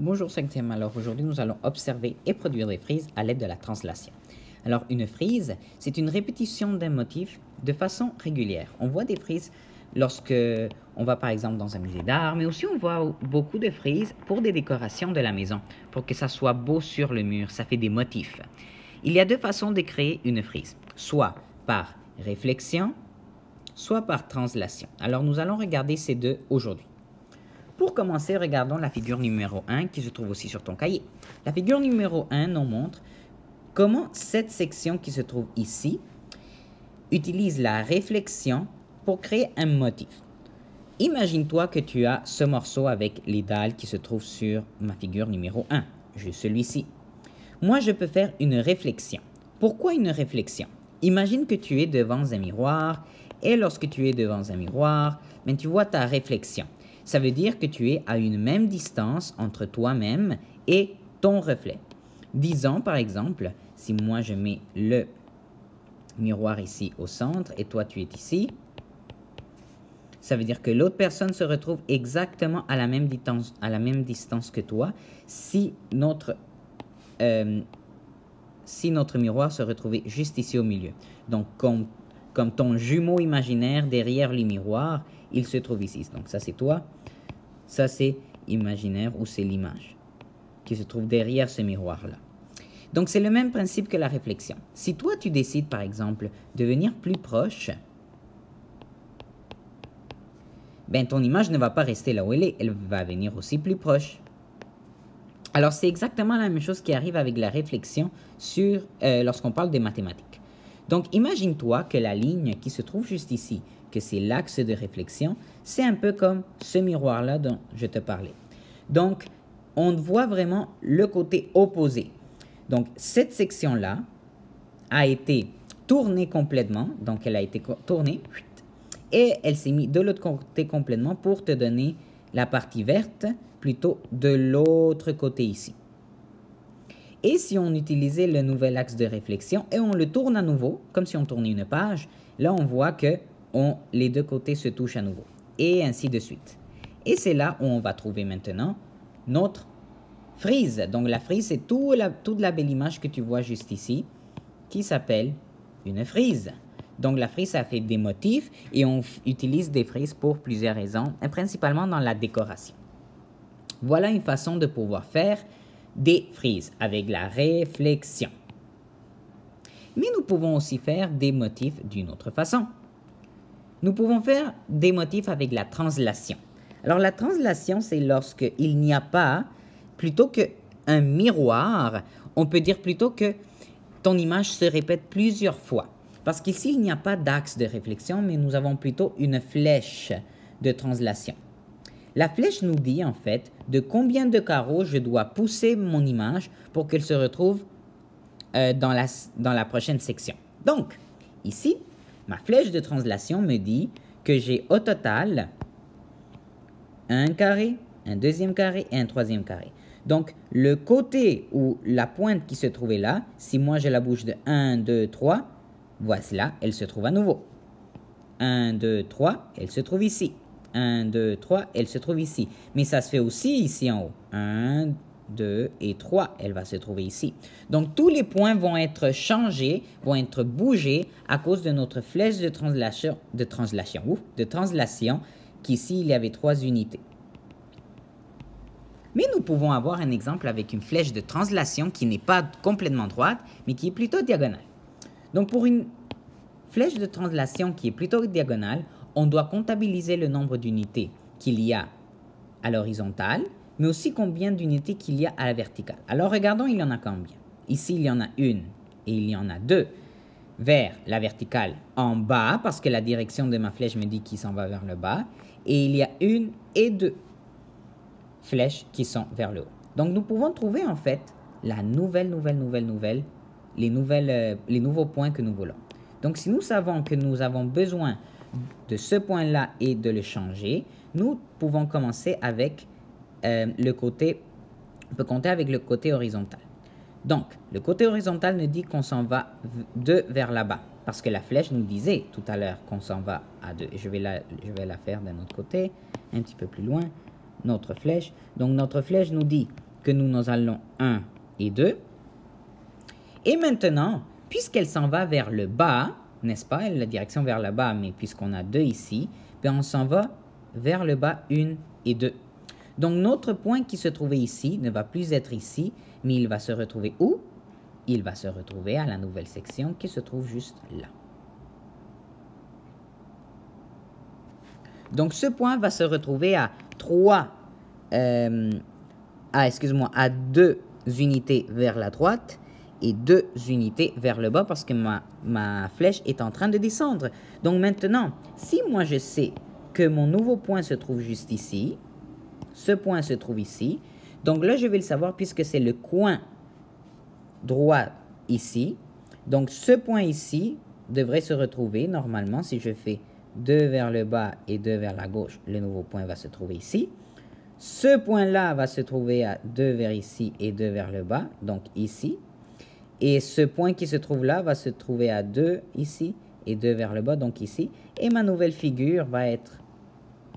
Bonjour 5e, alors aujourd'hui nous allons observer et produire des frises à l'aide de la translation. Alors une frise, c'est une répétition d'un motif de façon régulière. On voit des frises lorsque on va par exemple dans un musée d'art, mais aussi on voit beaucoup de frises pour des décorations de la maison, pour que ça soit beau sur le mur, ça fait des motifs. Il y a deux façons de créer une frise, soit par réflexion, soit par translation. Alors nous allons regarder ces deux aujourd'hui. Pour commencer, regardons la figure numéro 1 qui se trouve aussi sur ton cahier. La figure numéro 1 nous montre comment cette section qui se trouve ici utilise la réflexion pour créer un motif. Imagine-toi que tu as ce morceau avec les dalles qui se trouvent sur ma figure numéro 1, juste celui-ci. Moi, je peux faire une réflexion. Pourquoi une réflexion? Imagine que tu es devant un miroir et lorsque tu es devant un miroir, tu vois ta réflexion. Ça veut dire que tu es à une même distance entre toi-même et ton reflet. Disons par exemple, si moi je mets le miroir ici au centre et toi tu es ici, ça veut dire que l'autre personne se retrouve exactement à la même distance que toi si notre miroir se retrouvait juste ici au milieu. Donc comme ton jumeau imaginaire derrière le miroir, il se trouve ici. Donc ça c'est toi, ça c'est imaginaire ou c'est l'image qui se trouve derrière ce miroir-là. Donc c'est le même principe que la réflexion. Si toi tu décides par exemple de venir plus proche, ton image ne va pas rester là où elle va venir aussi plus proche. Alors c'est exactement la même chose qui arrive avec la réflexion lorsqu'on parle des mathématiques. Donc imagine-toi que la ligne qui se trouve juste ici, que c'est l'axe de réflexion, c'est un peu comme ce miroir-là dont je te parlais. Donc on voit vraiment le côté opposé. Donc cette section-là a été tournée complètement, donc elle a été tournée et elle s'est mise de l'autre côté complètement pour te donner la partie verte plutôt de l'autre côté ici. Et si on utilisait le nouvel axe de réflexion et on le tourne à nouveau, comme si on tournait une page, là on voit que les deux côtés se touchent à nouveau. Et ainsi de suite. Et c'est là où on va trouver maintenant notre frise. Donc la frise, c'est toute la belle image que tu vois juste ici, qui s'appelle une frise. Donc la frise, ça fait des motifs et on utilise des frises pour plusieurs raisons, et principalement dans la décoration. Voilà une façon de pouvoir faire des frises avec la réflexion. Mais nous pouvons aussi faire des motifs d'une autre façon. Nous pouvons faire des motifs avec la translation. Alors la translation, c'est lorsqu'il n'y a pas, plutôt qu'un miroir, on peut dire plutôt que ton image se répète plusieurs fois. Parce qu'ici, il n'y a pas d'axe de réflexion, mais nous avons plutôt une flèche de translation. La flèche nous dit en fait de combien de carreaux je dois pousser mon image pour qu'elle se retrouve dans la prochaine section. Donc, ici, ma flèche de translation me dit que j'ai au total un carré, un deuxième carré et un troisième carré. Donc, le côté ou la pointe qui se trouvait là, si moi je la bouge de 1, 2, 3, voici là, elle se trouve à nouveau. 1, 2, 3, elle se trouve ici. 1, 2, 3, elle se trouve ici. Mais ça se fait aussi ici en haut. 1, 2 et 3, elle va se trouver ici. Donc, tous les points vont être changés, vont être bougés à cause de notre flèche de translation, qu'ici, il y avait 3 unités. Mais nous pouvons avoir un exemple avec une flèche de translation qui n'est pas complètement droite, mais qui est plutôt diagonale. Donc, pour une flèche de translation qui est plutôt diagonale, on doit comptabiliser le nombre d'unités qu'il y a à l'horizontale, mais aussi combien d'unités qu'il y a à la verticale. Alors, regardons, il y en a combien? Ici, il y en a une et il y en a deux vers la verticale en bas, parce que la direction de ma flèche me dit qu'il s'en va vers le bas, et il y a une et deux flèches qui sont vers le haut. Donc, nous pouvons trouver en fait la les nouveaux points que nous voulons. Donc, si nous savons que nous avons besoin de ce point-là et de le changer, nous pouvons commencer avec on peut compter avec le côté horizontal. Donc, le côté horizontal nous dit qu'on s'en va vers là-bas, parce que la flèche nous disait tout à l'heure qu'on s'en va à 2. Je vais la faire d'un autre côté, un petit peu plus loin, notre flèche. Donc, notre flèche nous dit que nous allons 1 et 2. Et maintenant, puisqu'elle s'en va vers le bas, n'est-ce pas? La direction vers le bas, mais puisqu'on a 2 ici, bien on s'en va vers le bas 1 et 2. Donc notre point qui se trouvait ici ne va plus être ici, mais il va se retrouver où? Il va se retrouver à la nouvelle section qui se trouve juste là. Donc ce point va se retrouver à 2 unités vers la droite et 2 unités vers le bas parce que ma flèche est en train de descendre. Donc maintenant, si moi je sais que mon nouveau point se trouve juste ici, ce point se trouve ici, donc là je vais le savoir puisque c'est le coin droit ici. Donc ce point ici devrait se retrouver normalement si je fais 2 vers le bas et 2 vers la gauche, le nouveau point va se trouver ici. Ce point-là va se trouver à 2 vers ici et 2 vers le bas, donc ici. Et ce point qui se trouve là va se trouver à 2 ici et 2 vers le bas, donc ici. Et ma nouvelle figure va être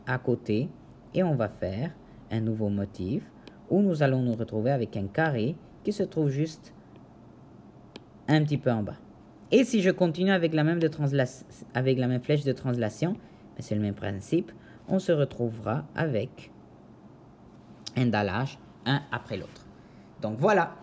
à côté et on va faire un nouveau motif où nous allons nous retrouver avec un carré qui se trouve juste un petit peu en bas. Et si je continue avec la même flèche de translation, c'est le même principe, on se retrouvera avec un dallage un après l'autre. Donc voilà.